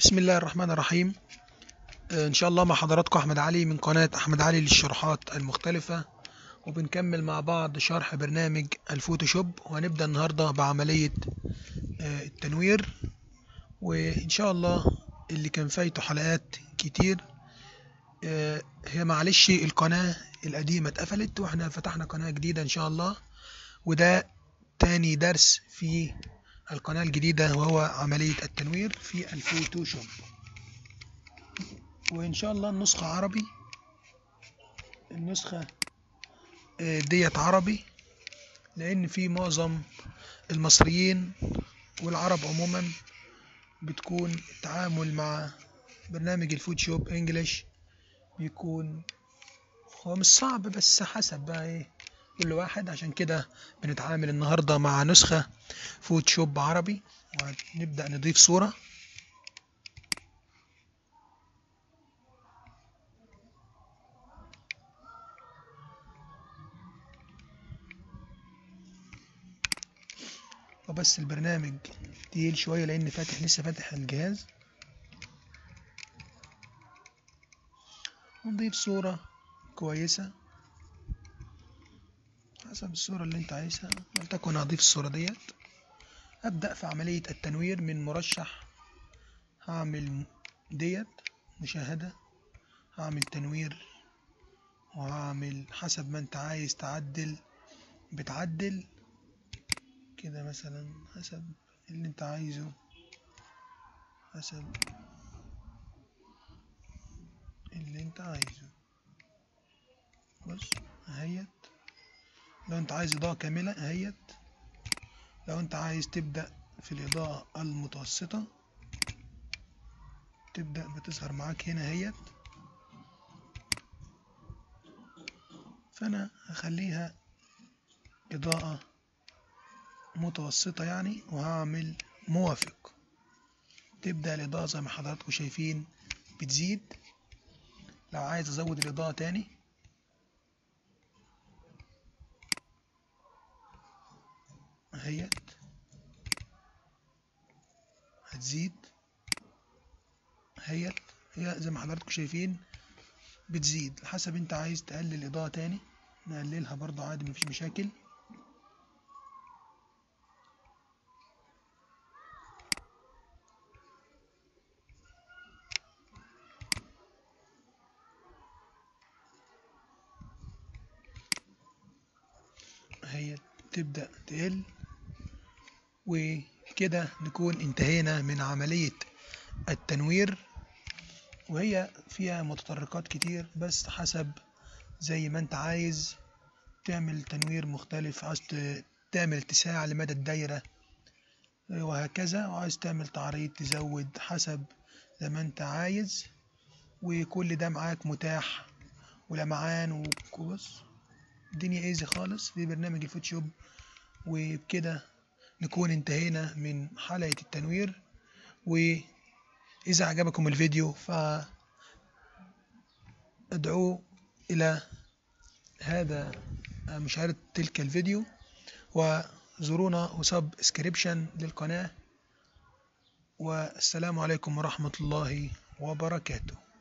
بسم الله الرحمن الرحيم. إن شاء الله مع حضراتكم أحمد علي من قناة أحمد علي للشروحات المختلفة، وبنكمل مع بعض شرح برنامج الفوتوشوب، وهنبدأ النهاردة بعملية التنوير. وإن شاء الله اللي كان فايته حلقات كتير، هي معلش القناة القديمة اتقفلت واحنا فتحنا قناة جديدة إن شاء الله، وده تاني درس في القناة الجديدة وهو عملية التنوير في الفوتوشوب. وإن شاء الله النسخة عربي، النسخة ديت عربي، لأن في معظم المصريين والعرب عموما بتكون التعامل مع برنامج الفوتوشوب انجليش بيكون هو مش صعب، بس حسب بقى ايه كل واحد. عشان كده بنتعامل النهاردة مع نسخة فوتوشوب عربي، ونبدأ نضيف صورة. وبس البرنامج تقيل شوية لأن لسه فاتح الجهاز. ونضيف صورة كويسة حسب الصورة اللي انت عايزها، ولتكن هضيف الصورة ديت. أبدأ في عملية التنوير من مرشح، هعمل ديت مشاهدة، هعمل تنوير، وهعمل حسب ما انت عايز تعدل بتعدل كده مثلا، حسب اللي انت عايزه، حسب اللي انت عايزه. بص اهيت، لو انت عايز إضاءة كاملة اهيت، لو انت عايز تبدأ في الإضاءة المتوسطة تبدأ بتظهر معاك هنا اهيت. فأنا هخليها إضاءة متوسطة يعني، وهعمل موافق. تبدأ الإضاءة زي ما حضراتكم شايفين بتزيد. لو عايز أزود الإضاءة تاني اهيت هتزيد اهيت. هي زي ما حضراتكم شايفين بتزيد. حسب انت عايز تقلل الإضاءة تاني نقللها برضه عادي، مفيش مشاكل. هي تبدأ تقل، وكده نكون انتهينا من عملية التنوير. وهي فيها متطرقات كتير، بس حسب زي ما انت عايز تعمل تنوير مختلف. عايز تعمل اتساع لمدى الدايرة وهكذا، وعايز تعمل تعريض تزود حسب زي ما انت عايز. وكل ده معاك متاح، ولمعان وبص الدنيا ايزي خالص في برنامج الفوتوشوب. وبكده نكون انتهينا من حلقة التنوير. وإذا عجبكم الفيديو فادعوا إلى هذا مشاهدة تلك الفيديو، وزورونا وسبسكريبشن للقناة. والسلام عليكم ورحمة الله وبركاته.